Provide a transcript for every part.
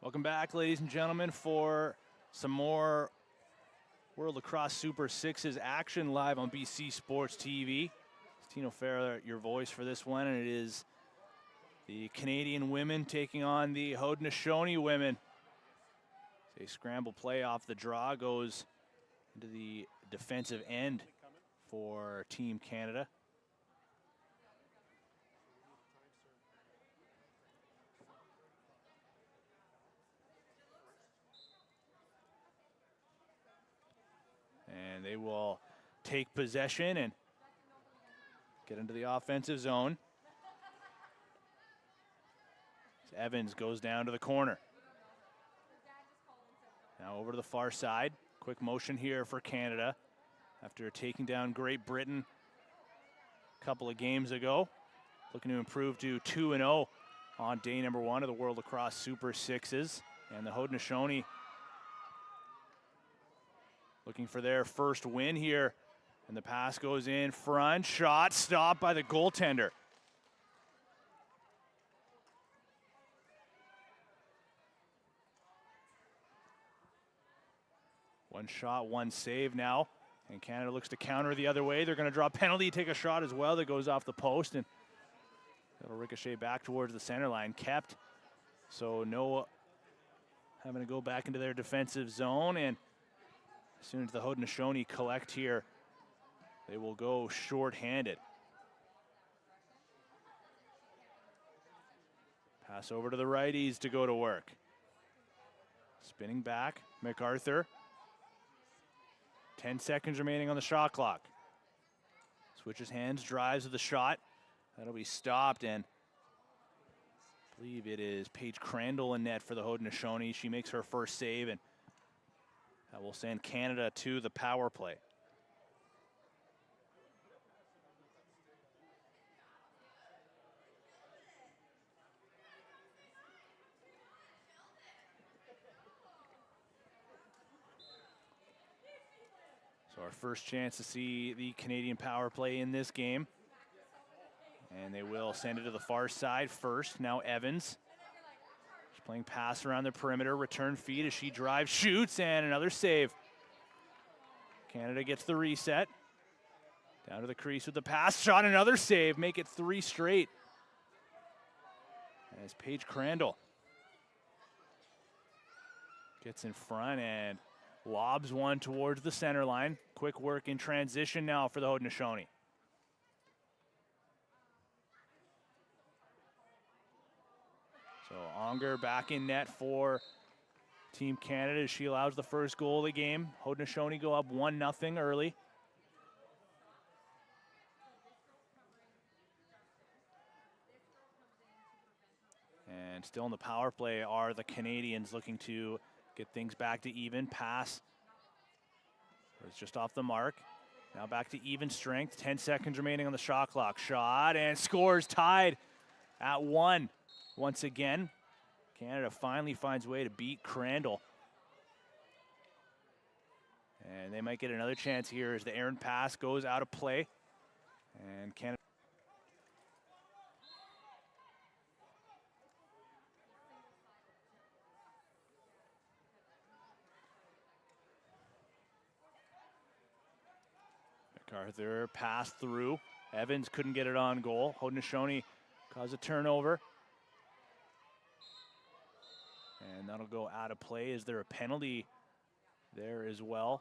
Welcome back, ladies and gentlemen, for some more World Lacrosse Super Sixes action live on BC Sports TV. It's Tino Farah, your voice for this one, and it is the Canadian women taking on the Haudenosaunee women. A scramble play off the draw goes into the defensive end for Team Canada. And they will take possession and get into the offensive zone. As Evans goes down to the corner. Now over to the far side. Quick motion here for Canada after taking down Great Britain a couple of games ago. Looking to improve to 2-0 on day number 1 of the World Lacrosse Super Sixes. And the Haudenosaunee looking for their first win here. And the pass goes in front. Shot stopped by the goaltender. One shot, one save now. And Canada looks to counter the other way. They're going to draw a penalty, take a shot as well that goes off the post. And it'll ricochet back towards the center line. Kept. So no having to go back into their defensive zone. And as soon as the Haudenosaunee collect here, they will go short-handed. Pass over to the righties to go to work. Spinning back, MacArthur. 10 seconds remaining on the shot clock. Switches hands, drives with the shot. That'll be stopped, and I believe it is Paige Crandall in net for the Haudenosaunee. She makes her first save, and that will send Canada to the power play. So our first chance to see the Canadian power play in this game. And they will send it to the far side first. Now Evans. She's playing pass around the perimeter. Return feed as she drives, shoots, and another save. Canada gets the reset. Down to the crease with the pass. Shot, another save. Make it 3 straight. As Paige Crandall gets in front and lobs one towards the center line. Quick work in transition now for the Haudenosaunee. So Unger back in net for Team Canada as she allows the first goal of the game. Haudenosaunee go up 1-0 early. And still in the power play are the Canadians looking to get things back to even. Pass was just off the mark. Now back to even strength. 10 seconds remaining on the shot clock. Shot and scores, tied at 1. Once again, Canada finally finds a way to beat Crandall. And they might get another chance here as the errant pass goes out of play. And Canada. MacArthur passed through. Evans couldn't get it on goal. Haudenosaunee caused a turnover. And that'll go out of play. Is there a penalty there as well?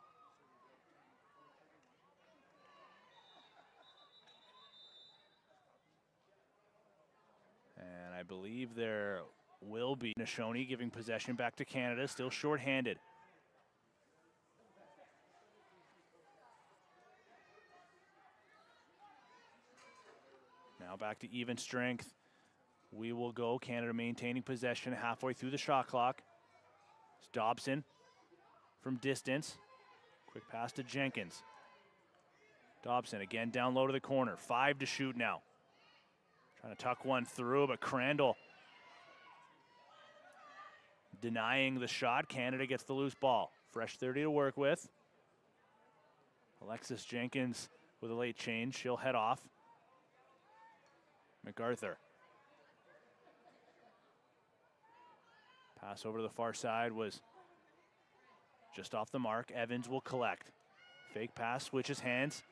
And I believe there will be. Haudenosaunee giving possession back to Canada, still shorthanded. Now back to even strength. We will go. Canada maintaining possession halfway through the shot clock. It's Dobson from distance. Quick pass to Jenkins. Dobson again down low to the corner. 5 to shoot now. Trying to tuck one through, but Crandall denying the shot. Canada gets the loose ball. Fresh 30 to work with. Alexis Jenkins with a late change. She'll head off. MacArthur. Pass over to the far side was just off the mark. Evans will collect. Fake pass, switches hands.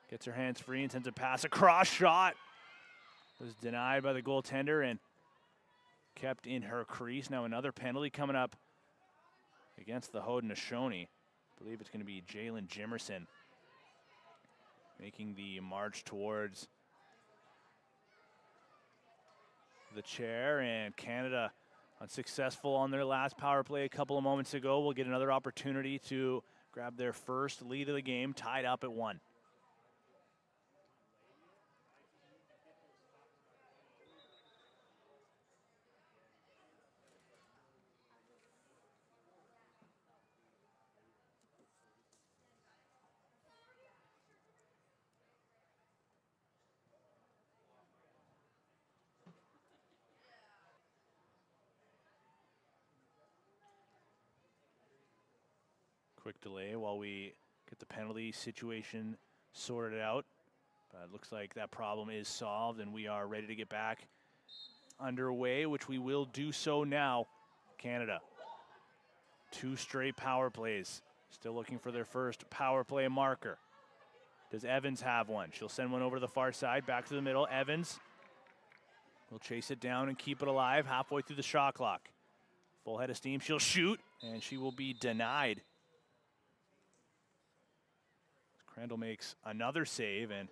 Gets her hands free and sends a pass across. Shot was denied by the goaltender and kept in her crease. Now another penalty coming up against the Haudenosaunee. I believe it's going to be Jalen Jimerson making the march towards the chair, and Canada unsuccessful on their last power play a couple of moments ago. Will get another opportunity to grab their first lead of the game, tied up at 1. Quick delay while we get the penalty situation sorted out. But it looks like that problem is solved and we are ready to get back underway, which we will do so now. Canada, 2 straight power plays. Still looking for their first power play marker. Does Evans have one? She'll send one over to the far side, back to the middle. Evans will chase it down and keep it alive halfway through the shot clock. Full head of steam, she'll shoot, and she will be denied. Crandall makes another save, and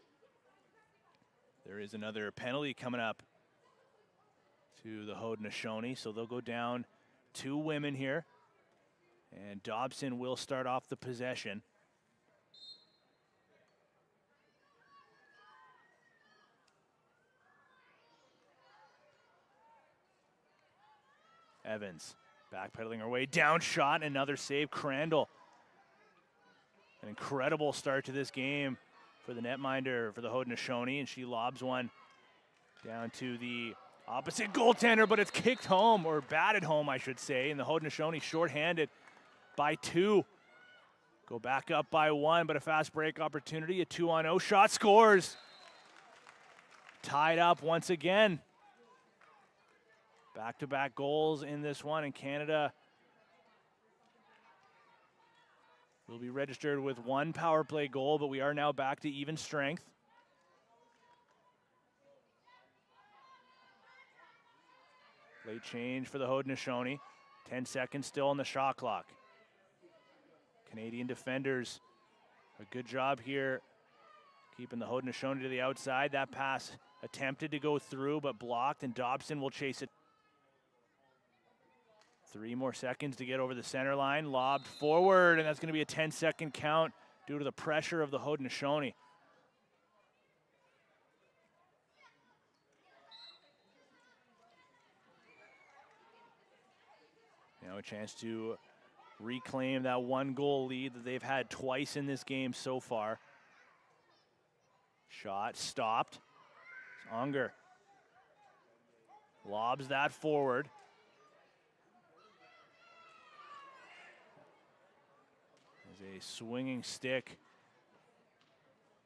there is another penalty coming up to the Haudenosaunee, so they'll go down 2 women here, and Dobson will start off the possession. Evans backpedaling her way down, shot, another save. Crandall, an incredible start to this game for the netminder for the Haudenosaunee, and she lobs one down to the opposite goaltender, but it's kicked home, or batted home, I should say, and the Haudenosaunee shorthanded by 2. Go back up by 1, but a fast break opportunity, a 2-on-0 shot, scores. Tied up once again. Back-to-back goals in this one, and Canada will be registered with 1 power play goal, but we are now back to even strength. Late change for the Haudenosaunee. 10 seconds still on the shot clock. Canadian defenders, a good job here keeping the Haudenosaunee to the outside. That pass attempted to go through, but blocked, and Dobson will chase it. 3 more seconds to get over the center line. Lobbed forward, and that's going to be a 10-second count due to the pressure of the Haudenosaunee. Now a chance to reclaim that 1-goal lead that they've had twice in this game so far. Shot stopped. Unger lobs that forward. A swinging stick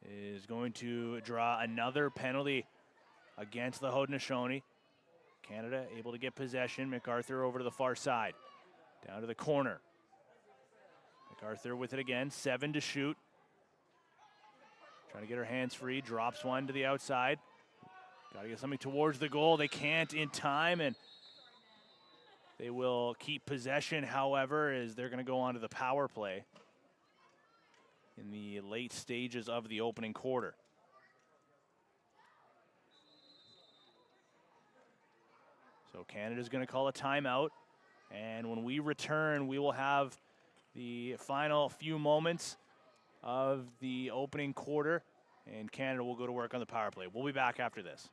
is going to draw another penalty against the Haudenosaunee. Canada able to get possession. MacArthur over to the far side. Down to the corner. MacArthur with it again. 7 to shoot. Trying to get her hands free. Drops one to the outside. Got to get something towards the goal. They can't in time, and they will keep possession, however, as they're going to go on to the power play in the late stages of the opening quarter. So Canada's going to call a timeout, and when we return, we will have the final few moments of the opening quarter, and Canada will go to work on the power play. We'll be back after this.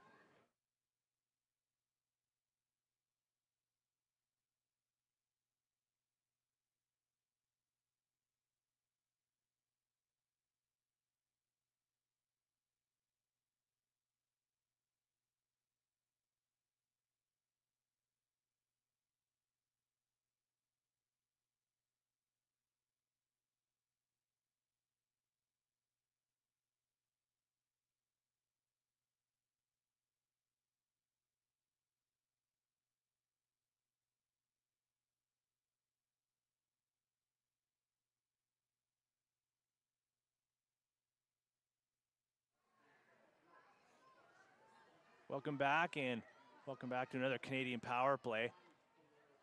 Welcome back, and welcome back to another Canadian power play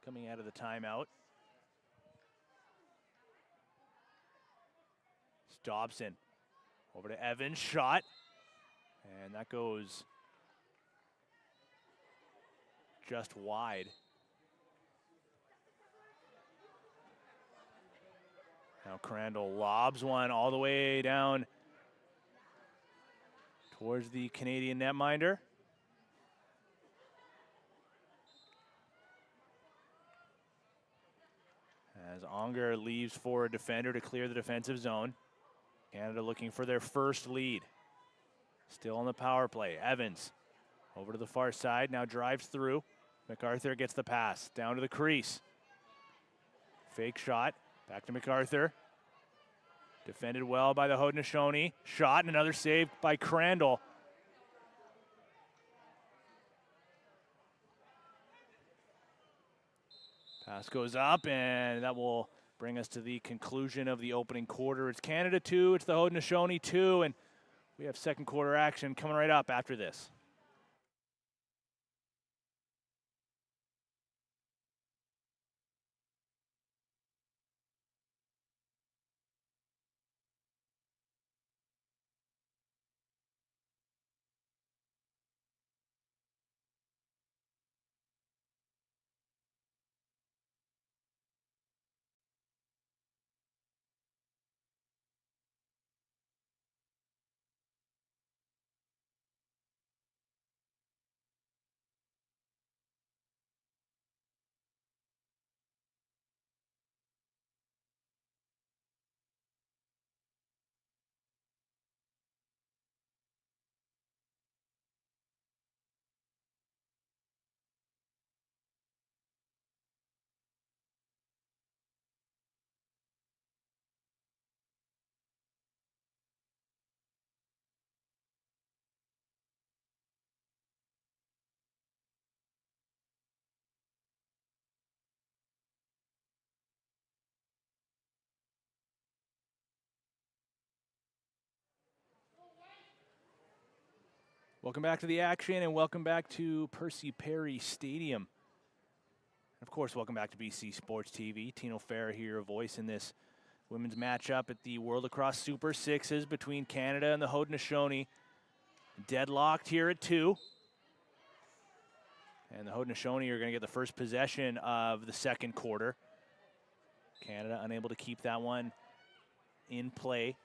coming out of the timeout. It's Dobson over to Evans, shot, and that goes just wide. Now Crandall lobs one all the way down towards the Canadian netminder. As Unger leaves for a defender to clear the defensive zone. Canada looking for their first lead. Still on the power play. Evans over to the far side, now drives through. MacArthur gets the pass, down to the crease. Fake shot, back to MacArthur. Defended well by the Haudenosaunee. Shot and another save by Crandall. Pass goes up, and that will bring us to the conclusion of the opening quarter. It's Canada 2, it's the Haudenosaunee 2, and we have second quarter action coming right up after this. Welcome back to the action, and welcome back to Percy Perry Stadium. Of course, welcome back to BC Sports TV. Tino Farah here, your voice in this women's matchup at the World Lacrosse Super Sixes between Canada and the Haudenosaunee. Deadlocked here at 2. And the Haudenosaunee are going to get the first possession of the second quarter. Canada unable to keep that one in play.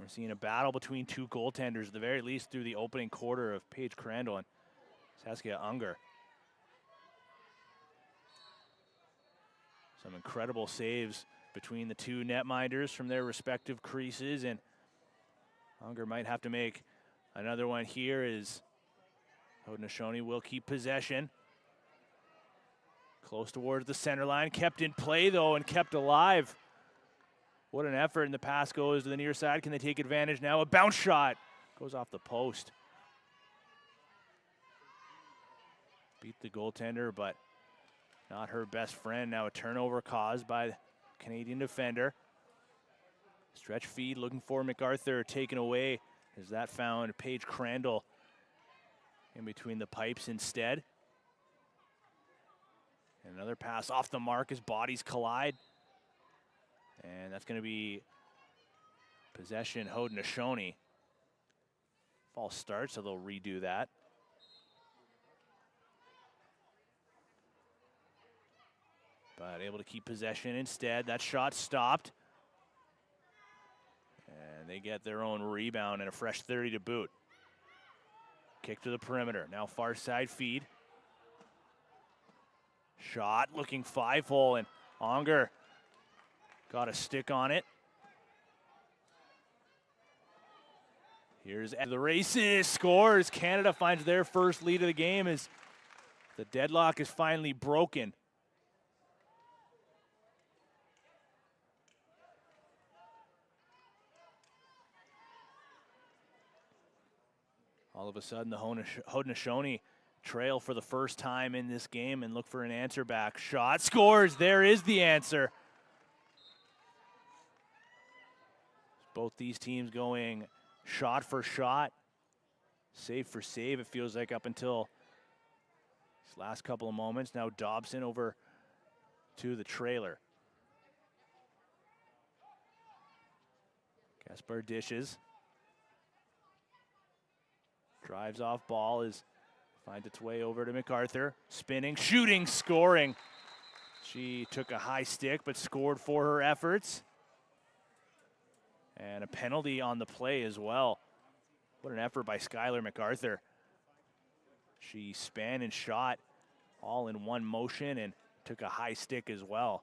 We're seeing a battle between two goaltenders, at the very least through the opening quarter, of Paige Crandall and Saskia Unger. Some incredible saves between the two netminders from their respective creases, and Unger might have to make another one here as Haudenosaunee will keep possession. Close towards the center line, kept in play though and kept alive. What an effort, and the pass goes to the near side. Can they take advantage now? A bounce shot goes off the post. Beat the goaltender, but not her best friend. Now a turnover caused by the Canadian defender. Stretch feed looking for MacArthur, taken away as that found Paige Crandall in between the pipes instead. And another pass off the mark as bodies collide. And that's going to be possession Haudenosaunee. False start, so they'll redo that. But able to keep possession instead. That shot stopped. And they get their own rebound and a fresh 30 to boot. Kick to the perimeter. Now far side feed. Shot looking 5-hole, and Unger got a stick on it. Here's the races, scores. Canada finds their first lead of the game as the deadlock is finally broken. All of a sudden, the Haudenosaunee trail for the first time in this game and look for an answer back. Shot, scores. There is the answer. Both these teams going shot for shot, save for save, it feels like, up until These last couple of moments, now Dobson over to the trailer. Gaspar dishes. Drives off ball, finds its way over to MacArthur. Spinning, shooting, scoring. She took a high stick but scored for her efforts. And a penalty on the play as well. What an effort by Skylar MacArthur. She span and shot all in one motion and took a high stick as well.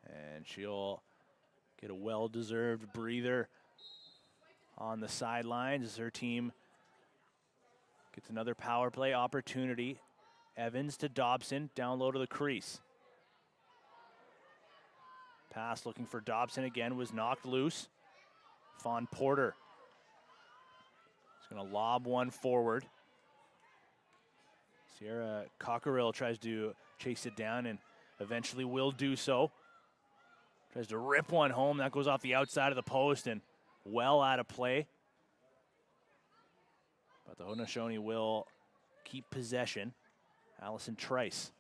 And she'll get a well-deserved breather on the sidelines as her team gets another power play opportunity. Evans to Dobson, down low to the crease. Pass looking for Dobson again was knocked loose. Fawn Porter is going to lob one forward. Sierra Cockerill tries to chase it down and eventually will do so. Tries to rip one home. That goes off the outside of the post and well out of play. But the Haudenosaunee will keep possession. Allison Trice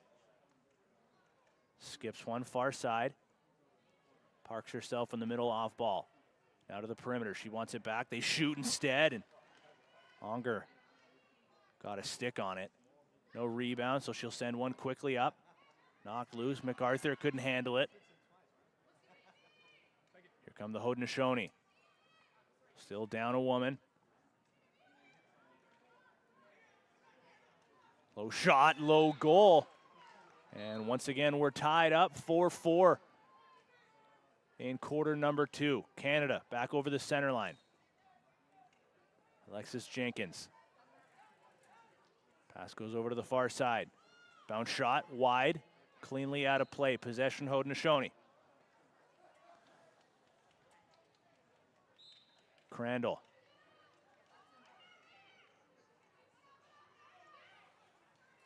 skips one far side. Parks herself in the middle off ball. Now to the perimeter. She wants it back. They shoot instead. And Onger got a stick on it. No rebound, so she'll send one quickly up. Knocked loose. MacArthur couldn't handle it. Here come the Haudenosaunee. Still down a woman. Low shot, low goal. And once again, we're tied up 4-4 in quarter number 2. Canada back over the center line. Alexis Jenkins. Pass goes over to the far side. Bounce shot, wide, cleanly out of play. Possession Haudenosaunee. Crandall.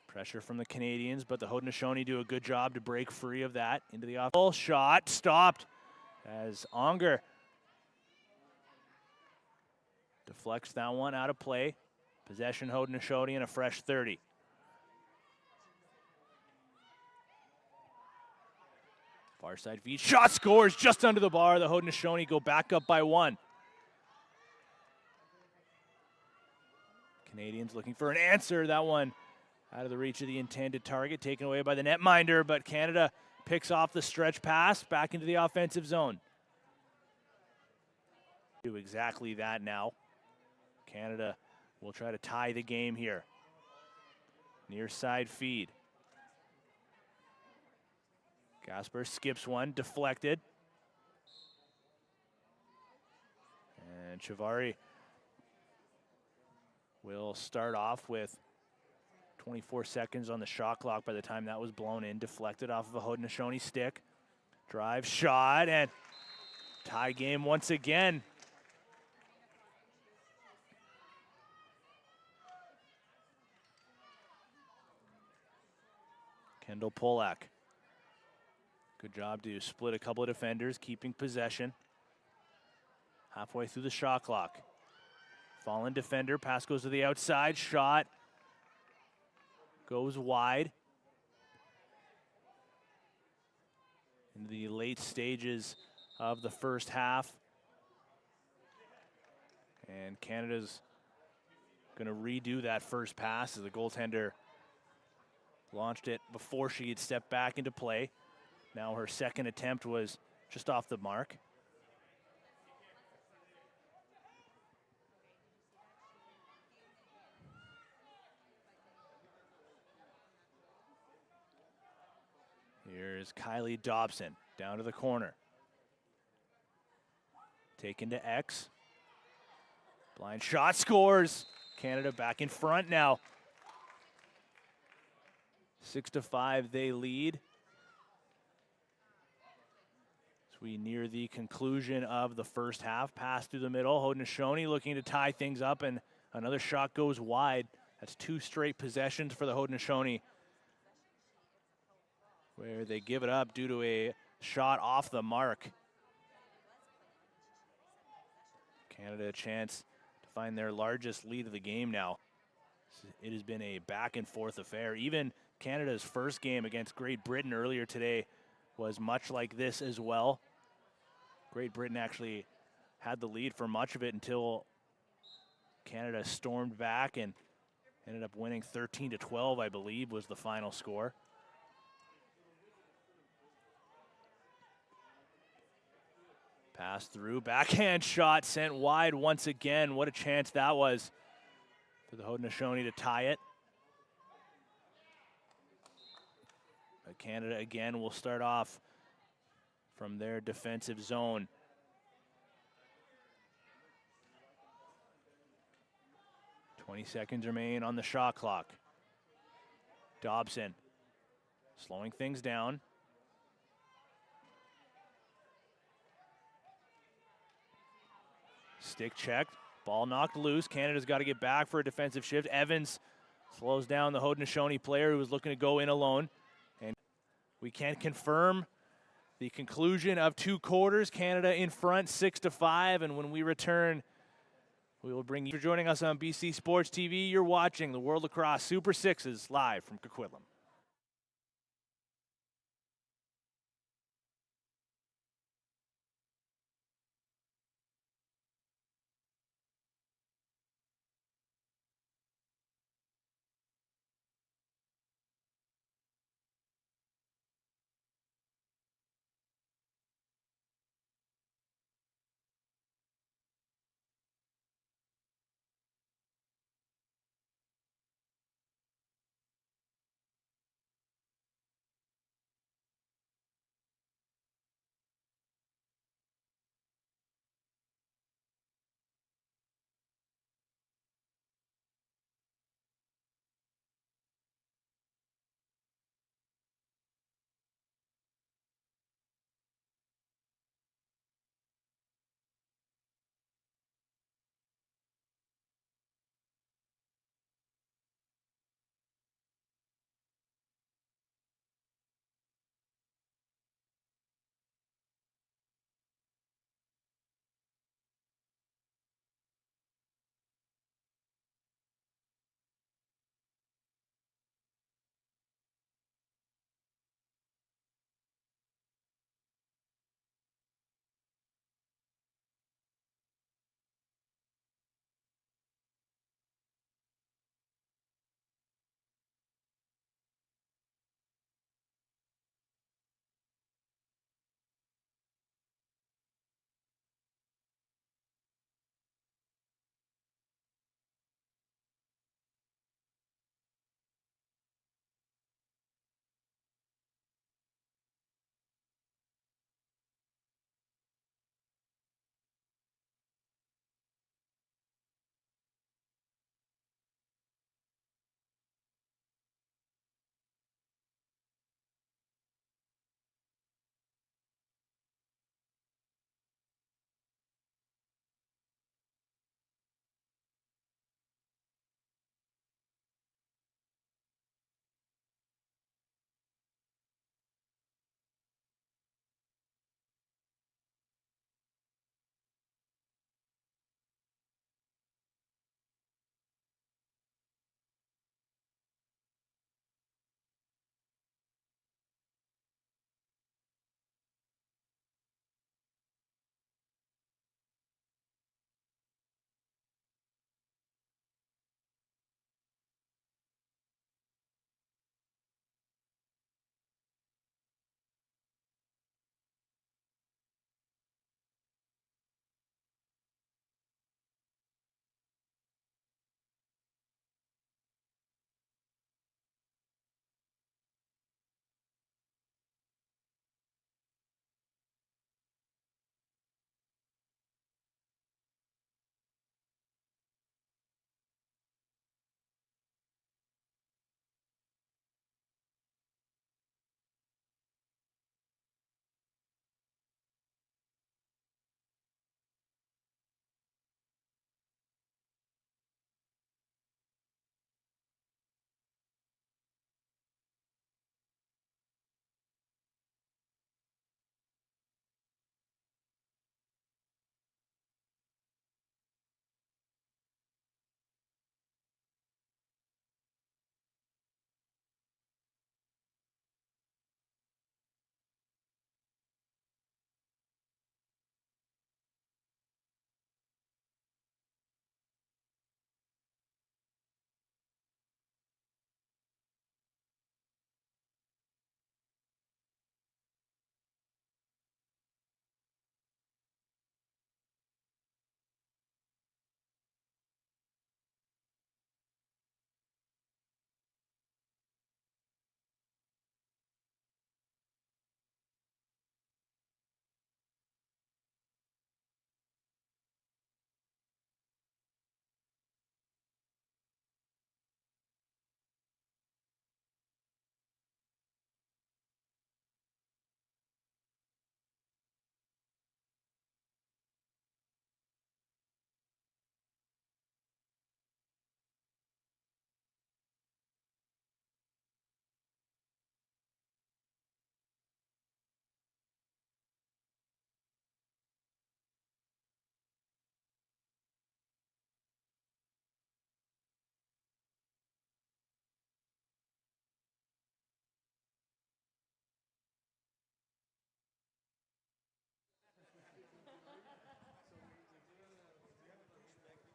Pressure from the Canadians, but the Haudenosaunee do a good job to break free of that. Into the off shot, stopped as Onger deflects that one out of play. Possession Haudenosaunee and a fresh 30. Far side feed, shot scores just under the bar. The Haudenosaunee go back up by 1. Canadians looking for an answer. That one out of the reach of the intended target, taken away by the netminder, but Canada picks off the stretch pass back into the offensive zone. Do exactly that now. Canada will try to tie the game here. Near side feed. Gaspar skips one, deflected. And Chivari will start off with 24 seconds on the shot clock by the time that was blown in. Deflected off of a Haudenosaunee stick. Drive, shot, and tie game once again. Kendall Polak. Good job to split a couple of defenders, keeping possession. Halfway through the shot clock. Fallen defender, pass goes to the outside, shot goes wide. In the late stages of the first half. And Canada's going to redo that first pass as the goaltender launched it before she had stepped back into play. Now her second attempt was just off the mark. Here's Kylie Dobson down to the corner. Taken to X. Blind shot, scores. Canada back in front now. 6-5 they lead. As we near the conclusion of the first half, pass through the middle. Haudenosaunee looking to tie things up, and another shot goes wide. That's 2 straight possessions for the Haudenosaunee, where they give it up due to a shot off the mark. Canada a chance to find their largest lead of the game now. It has been a back and forth affair. Even Canada's first game against Great Britain earlier today was much like this as well. Great Britain actually had the lead for much of it until Canada stormed back and ended up winning 13-12, I believe, was the final score. Pass through, backhand shot sent wide once again. What a chance that was for the Haudenosaunee to tie it. But Canada again will start off from their defensive zone. .20 seconds remain on the shot clock. Dobson slowing things down. Stick checked, ball knocked loose. Canada's got to get back for a defensive shift. Evans slows down the Haudenosaunee player who was looking to go in alone. And we can confirm the conclusion of 2 quarters. Canada in front 6-5, and when we return, we will bring you. For joining us on BC Sports TV, you're watching the World Lacrosse Super Sixes live from Coquitlam.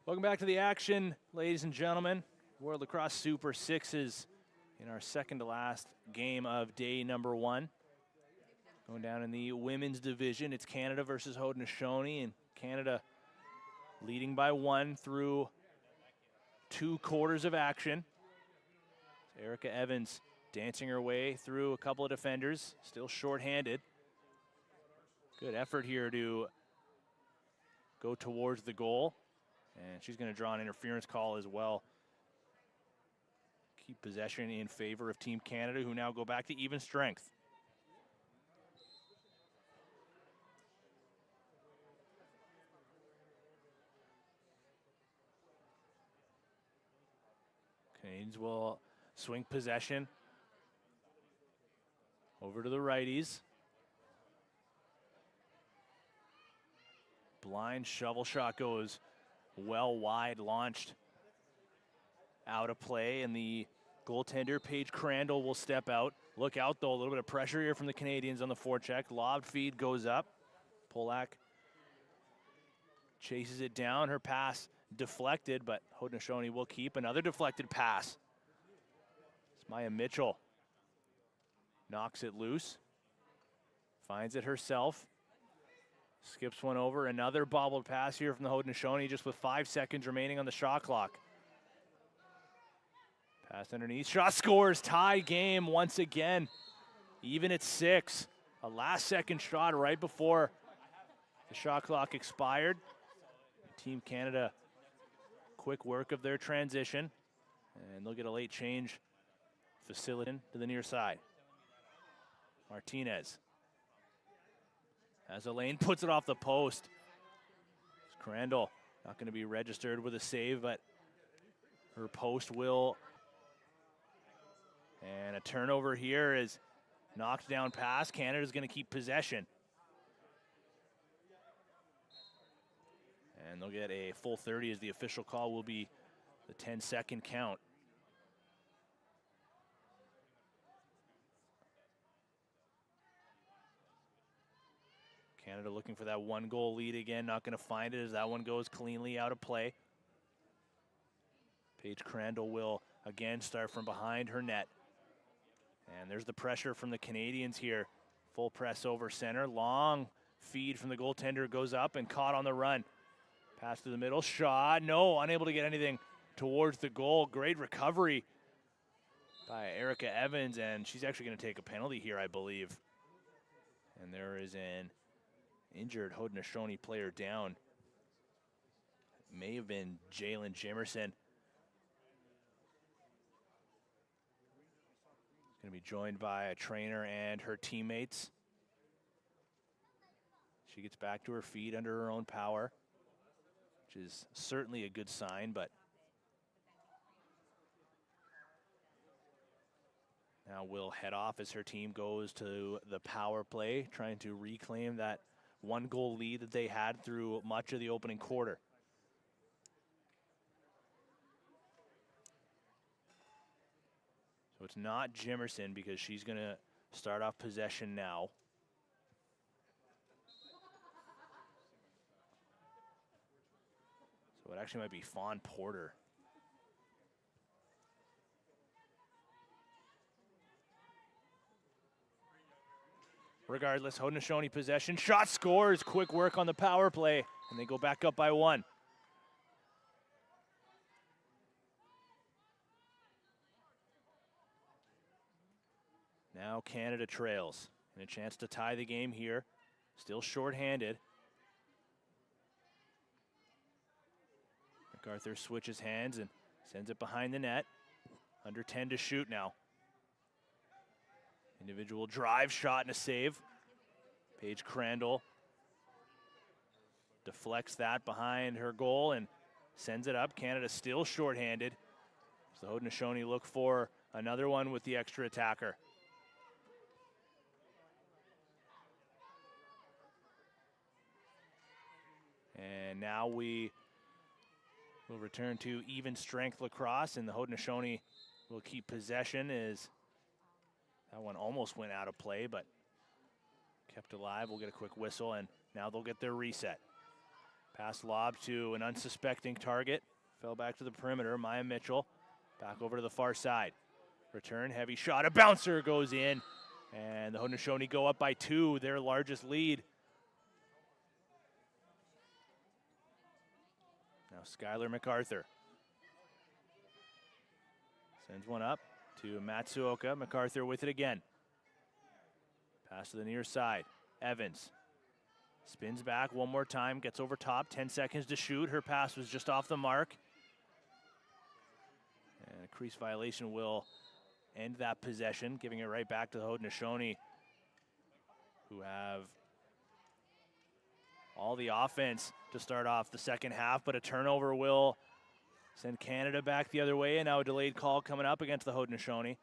Welcome back to the action, ladies and gentlemen. World Lacrosse Super Sixes in our second to last game of day number 1. Going down in the women's division, it's Canada versus Haudenosaunee, and Canada leading by 1 through 2 quarters of action. Erica Evans dancing her way through a couple of defenders, still shorthanded. Good effort here to go towards the goal. And she's going to draw an interference call as well. Keep possession in favor of Team Canada, who now go back to even strength. Canadians will swing possession over to the righties. Blind shovel shot goes well wide, launched out of play, and the goaltender, Paige Crandall, will step out. Look out, though, a little bit of pressure here from the Canadians on the forecheck. Lob feed goes up. Polak chases it down. Her pass deflected, but Haudenosaunee will keep. Another deflected pass. It's Maya Mitchell. Knocks it loose. Finds it herself. Skips one over. Another bobbled pass here from the Haudenosaunee just with 5 seconds remaining on the shot clock. Pass underneath. Shot scores. Tie game once again. Even at 6. A last-second shot right before the shot clock expired. Team Canada, quick work of their transition. And they'll get a late change facility to the near side. Martinez. As Elaine puts it off the post. Crandall not going to be registered with a save, but her post will. And a turnover here is knocked down pass. Canada's going to keep possession. And they'll get a full 30 as the official call will be the 10-second count. Canada looking for that 1-goal lead again, not going to find it as that one goes cleanly out of play. Paige Crandall will again start from behind her net. And there's the pressure from the Canadians here. Full press over center, long feed from the goaltender, goes up and caught on the run. Pass to the middle, shot, no, unable to get anything towards the goal. Great recovery by Erica Evans, and she's actually going to take a penalty here, I believe. And there is an injured Haudenosaunee player down. May have been Jalen Jimerson. Going to be joined by a trainer and her teammates. She gets back to her feet under her own power, which is certainly a good sign, but now will head off as her team goes to the power play, trying to reclaim that 1-goal lead that they had through much of the opening quarter. So it's not Jimerson because she's going to start off possession now. So it actually might be Fawn Porter. Regardless, Haudenosaunee possession. Shot scores. Quick work on the power play. And they go back up by 1. Now Canada trails. And a chance to tie the game here. Still shorthanded. MacArthur switches hands and sends it behind the net. Under 10 to shoot now. Individual drive, shot, and a save. Paige Crandall deflects that behind her goal and sends it up. Canada still shorthanded. So Haudenosaunee look for another one with the extra attacker. And now we will return to even strength lacrosse, and the Haudenosaunee will keep possession as that one almost went out of play, but kept alive. We'll get a quick whistle, and now they'll get their reset. Pass lob to an unsuspecting target. Fell back to the perimeter. Maya Mitchell back over to the far side. Return, heavy shot. A bouncer goes in. And the Haudenosaunee go up by 2, their largest lead. Now Skylar MacArthur sends one up to Matsuoka. MacArthur with it again. Pass to the near side. Evans spins back one more time, gets over top, 10 seconds to shoot. Her pass was just off the mark. And a crease violation will end that possession, giving it right back to the Haudenosaunee, who have all the offense to start off the second half, but a turnover will send Canada back the other way, and now a delayed call coming up against the Haudenosaunee.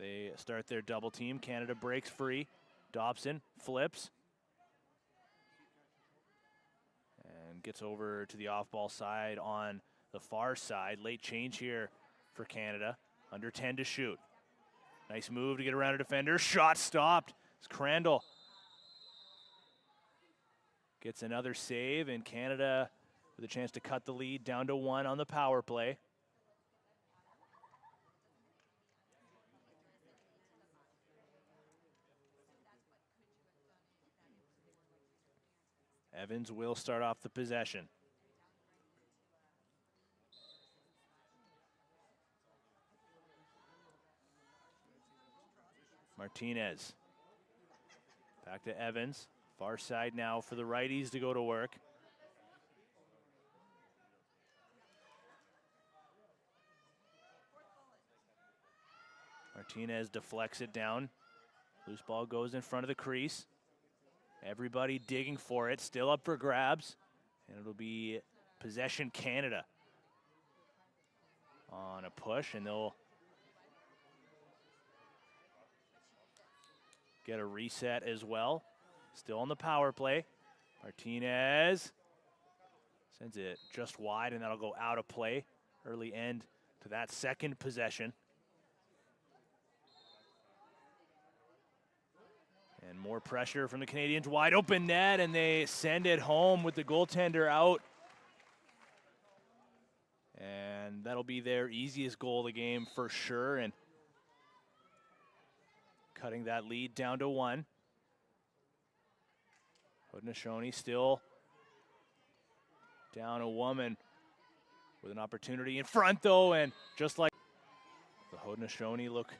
They start their double team. Canada breaks free. Dobson flips and gets over to the off-ball side on the far side. Late change here for Canada. Under 10 to shoot. Nice move to get around a defender. Shot stopped. It's Crandall. Gets another save, and Canada with a chance to cut the lead down to 1 on the power play. Evans will start off the possession. Martinez. Back to Evans. Far side now for the righties to go to work. Martinez deflects it down. Loose ball goes in front of the crease. Everybody digging for it, still up for grabs. And it'll be possession Canada on a push, and they'll get a reset as well. Still on the power play. Martinez sends it just wide, and that'll go out of play. Early end to that second possession. And more pressure from the Canadians. Wide open net, and they send it home with the goaltender out. And that'll be their easiest goal of the game for sure, and cutting that lead down to 1. Haudenosaunee still down a woman with an opportunity in front though, and just like the Haudenosaunee look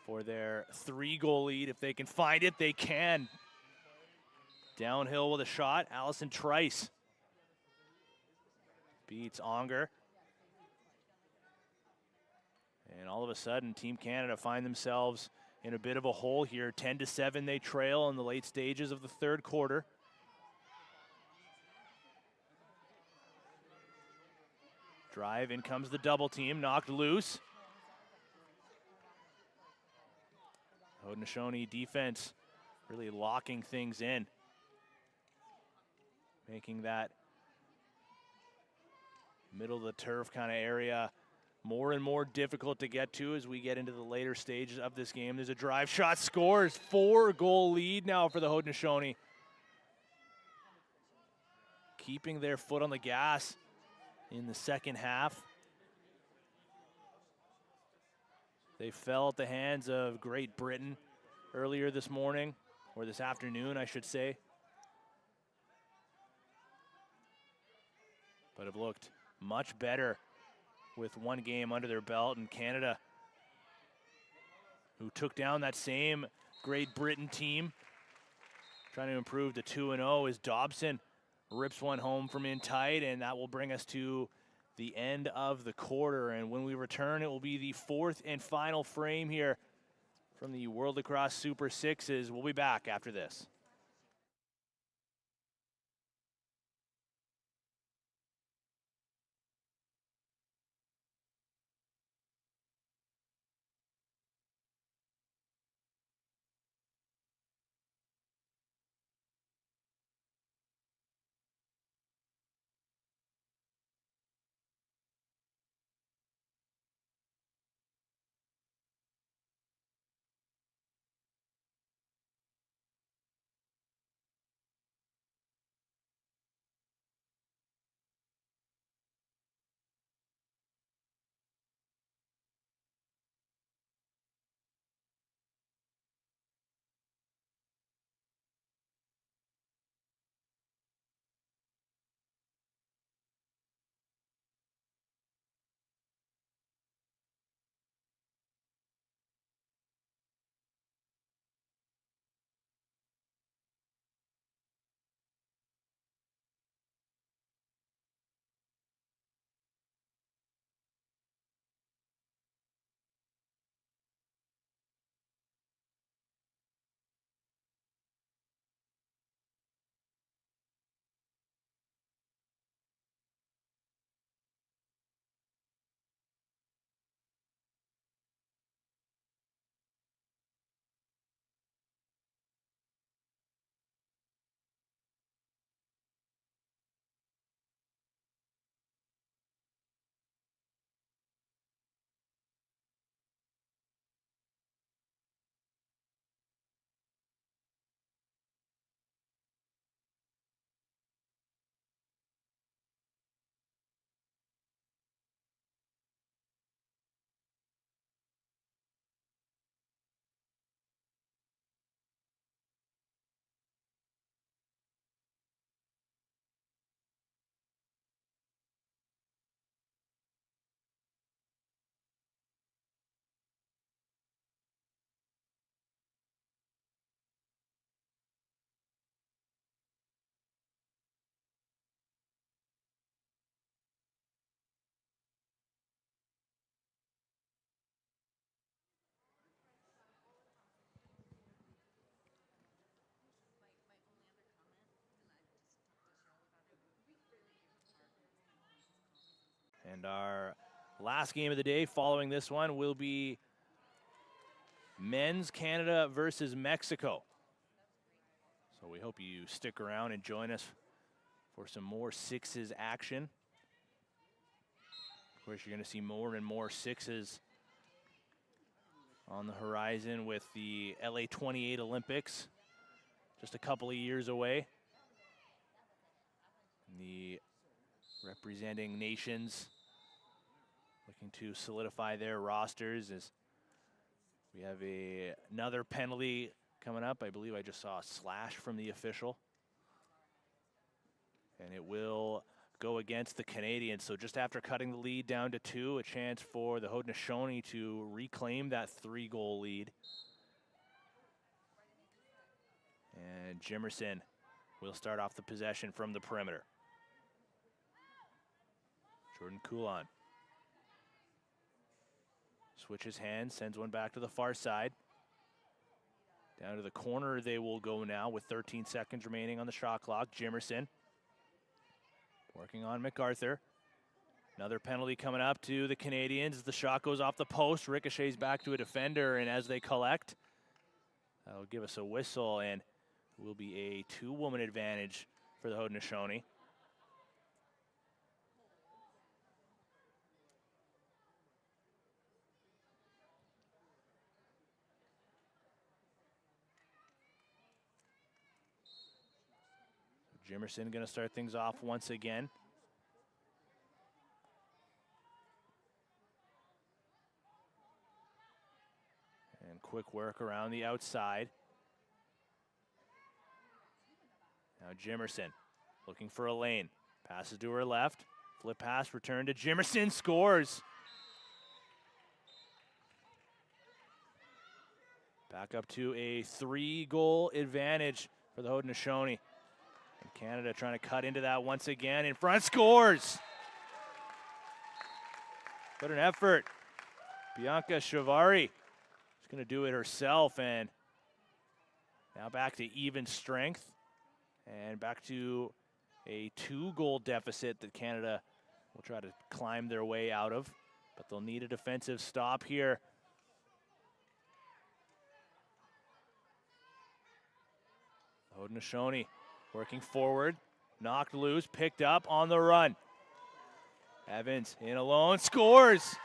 for their 3-goal lead. If they can find it, they can. Downhill with a shot, Allison Trice beats Onger. And all of a sudden, Team Canada find themselves in a bit of a hole here. 10-7 they trail in the late stages of the third quarter. Drive, in comes the double team, knocked loose. Haudenosaunee defense really locking things in, making that middle of the turf kind of area more and more difficult to get to as we get into the later stages of this game. There's a drive shot, scores. 4-goal lead now for the Haudenosaunee. Keeping their foot on the gas in the second half. They fell at the hands of Great Britain earlier this morning, or this afternoon, I should say. But have looked much better with one game under their belt. And Canada, who took down that same Great Britain team, trying to improve to 2-0, as Dobson rips one home from in tight, and that will bring us to the end of the quarter. And when we return, it will be the 4th and final frame here from the World Lacrosse Super Sixes. We'll be back after this. And our last game of the day following this one will be Men's Canada versus Mexico. So we hope you stick around and join us for some more sixes action. Of course, you're going to see more and more sixes on the horizon with the LA 28 Olympics just a couple of years away. The representing nations looking to solidify their rosters as we have another penalty coming up. I believe I just saw a slash from the official. And it will go against the Canadians. So just after cutting the lead down to 2, a chance for the Haudenosaunee to reclaim that 3-goal lead. And Jimerson will start off the possession from the perimeter. Jordan Coulon switches hands, sends one back to the far side. Down to the corner they will go now with 13 seconds remaining on the shot clock. Jimerson working on MacArthur. Another penalty coming up to the Canadians. The shot goes off the post, ricochets back to a defender, and as they collect, that'll give us a whistle, and it will be a 2-woman advantage for the Haudenosaunee. Jimerson going to start things off once again. And quick work around the outside. Now Jimerson looking for a lane. Passes to her left. Flip pass, return to Jimerson, scores. Back up to a 3-goal advantage for the Haudenosaunee. And Canada trying to cut into that once again. In front, scores. What an effort. Bianca Chavari is going to do it herself. And now back to even strength. And back to a 2-goal deficit that Canada will try to climb their way out of. But they'll need a defensive stop here. Haudenosaunee working forward, knocked loose, picked up on the run. Evans in alone, scores.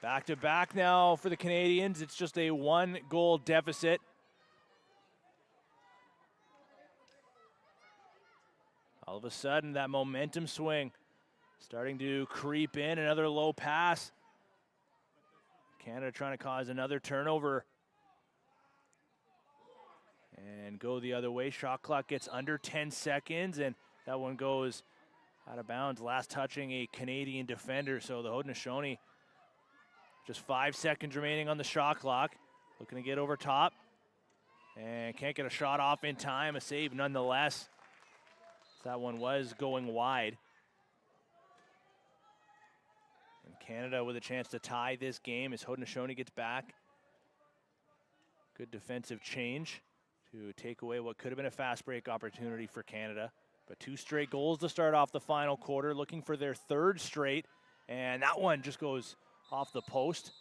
Back to back now for the Canadians. It's just a 1-goal deficit. All of a sudden, that momentum swing starting to creep in. Another low pass. Canada trying to cause another turnover and go the other way. Shot clock gets under 10 seconds, and that one goes out of bounds. Last touching a Canadian defender, so the Haudenosaunee just 5 seconds remaining on the shot clock. Looking to get over top, and can't get a shot off in time. A save nonetheless. That one was going wide. And Canada with a chance to tie this game as Haudenosaunee gets back. Good defensive change to take away what could have been a fast break opportunity for Canada. But 2 straight goals to start off the final quarter, looking for their 3rd straight. And that one just goes off the post.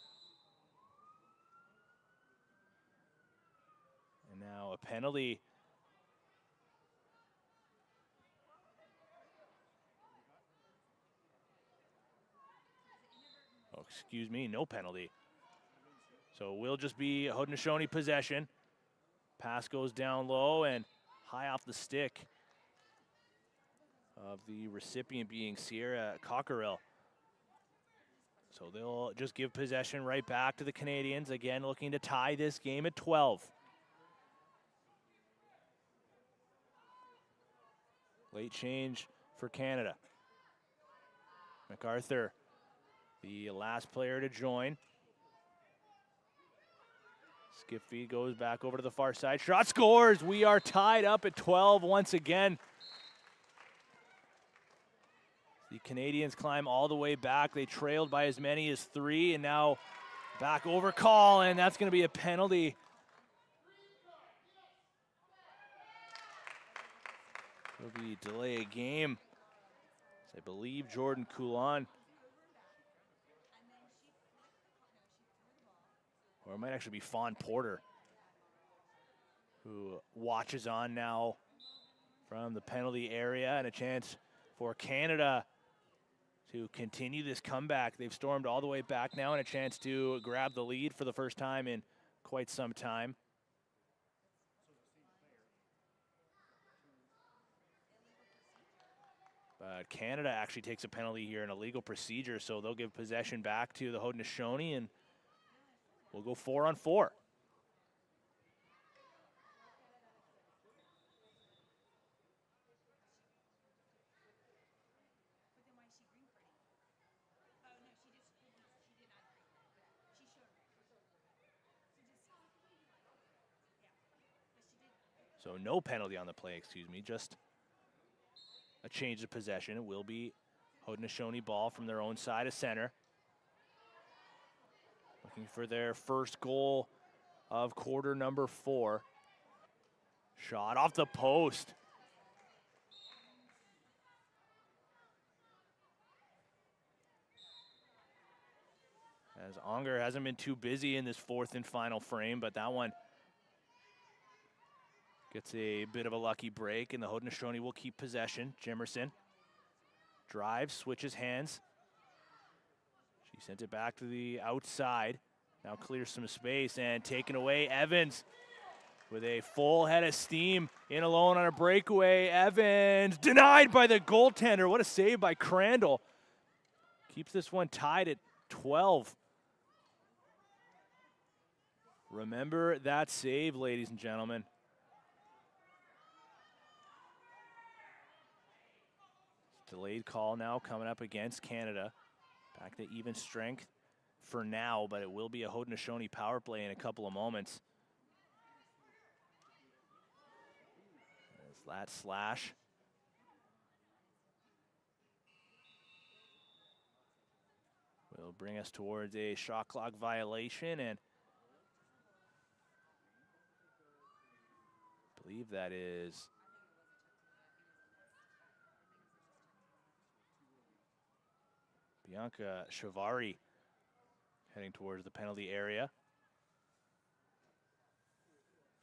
And now a penalty. Oh, excuse me, no penalty. So it will just be a Haudenosaunee possession. Pass goes down low and high off the stick of the recipient being Sierra Cockerill. So they'll just give possession right back to the Canadians. Again, looking to tie this game at 12. Late change for Canada. MacArthur, the last player to join. Skip feed goes back over to the far side. Shot scores. We are tied up at 12 once again. The Canadians climb all the way back. They trailed by as many as 3, and now back over call, and that's going to be a penalty. It'll be delay a game I believe Jordan Coulon. Or it might actually be Fawn Porter, who watches on now from the penalty area, and a chance for Canada to continue this comeback. They've stormed all the way back now, and a chance to grab the lead for the first time in quite some time. But Canada actually takes a penalty here in a legal procedure, so they'll give possession back to the Haudenosaunee, and we'll go 4-on-4. So no penalty on the play, excuse me, just a change of possession. It will be Haudenosaunee ball from their own side of center. Looking for their first goal of quarter number 4. Shot off the post. As Unger hasn't been too busy in this 4th and final frame, but that one gets a bit of a lucky break, and the Haudenosaunee will keep possession. Jimerson drives, switches hands. She sent it back to the outside. Now clears some space and taken away. Evans with a full head of steam in alone on a breakaway. Evans denied by the goaltender. What a save by Crandall. Keeps this one tied at 12. Remember that save, ladies and gentlemen. Delayed call now coming up against Canada. Back to even strength for now, but it will be a Haudenosaunee power play in a couple of moments. As that slash. Will bring us towards a shot clock violation, and I believe that is Bianca Chavari heading towards the penalty area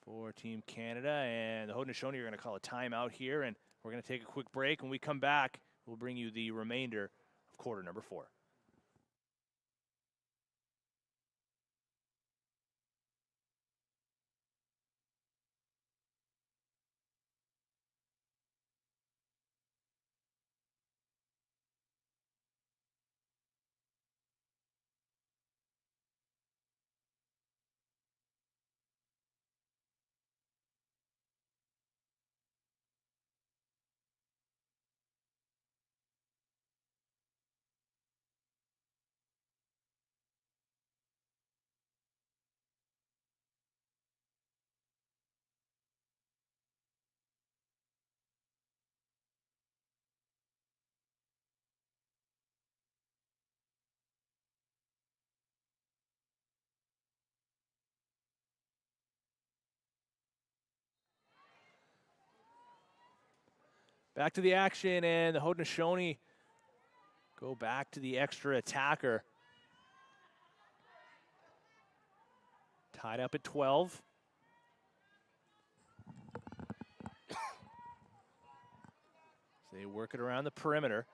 for Team Canada. And the Haudenosaunee are going to call a timeout here, and we're going to take a quick break. When we come back, we'll bring you the remainder of quarter number 4. Back to the action, and the Haudenosaunee go back to the extra attacker. Tied up at 12. So they work it around the perimeter.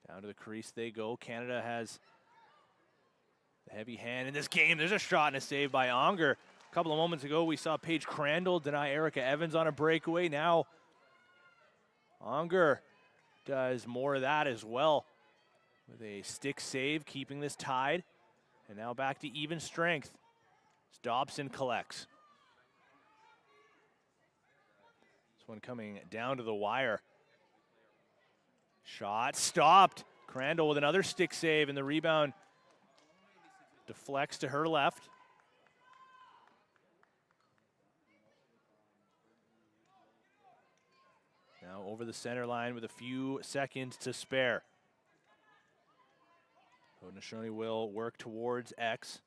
Down to the crease they go. Canada has the heavy hand in this game. There's a shot and a save by Unger. A couple of moments ago, we saw Paige Crandall deny Erica Evans on a breakaway. Now, Unger does more of that as well with a stick save, keeping this tied. And now back to even strength. Dobson collects. This one coming down to the wire. Shot stopped. Crandall with another stick save, and the rebound deflects to her left. Now over the center line with a few seconds to spare. Haudenosaunee will work towards X.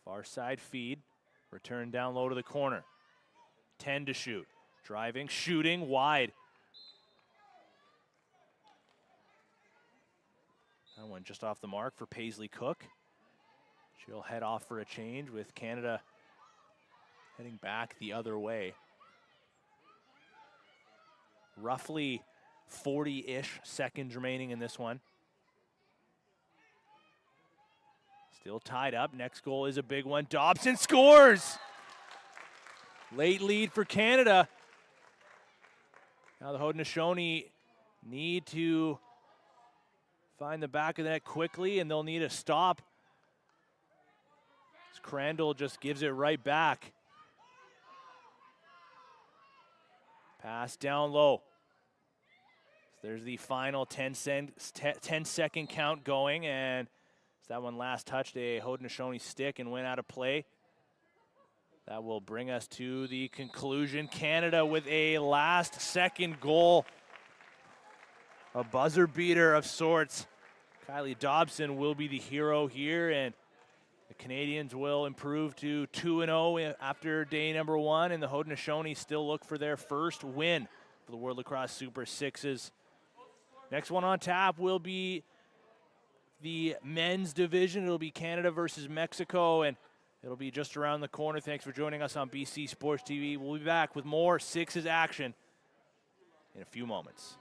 Far side feed. Return down low to the corner. 10 to shoot. Driving, shooting, wide. That one just off the mark for Paisley Cook. She'll head off for a change with Canada heading back the other way. Roughly 40-ish seconds remaining in this one. Still tied up. Next goal is a big one. Dobson scores! Late lead for Canada. Now the Haudenosaunee need to find the back of the net quickly, and they'll need a stop. As Crandall just gives it right back. Pass down low. So there's the final 10-second count going, and as that one last touched a Haudenosaunee stick and went out of play. That will bring us to the conclusion. Canada with a last-second goal. A buzzer beater of sorts. Kylie Dobson will be the hero here, and the Canadians will improve to 2-0 after day number 1, and the Haudenosaunee still look for their first win for the World Lacrosse Super Sixes. Next one on tap will be the men's division. It'll be Canada versus Mexico, and it'll be just around the corner. Thanks for joining us on BC Sports TV. We'll be back with more Sixes action in a few moments.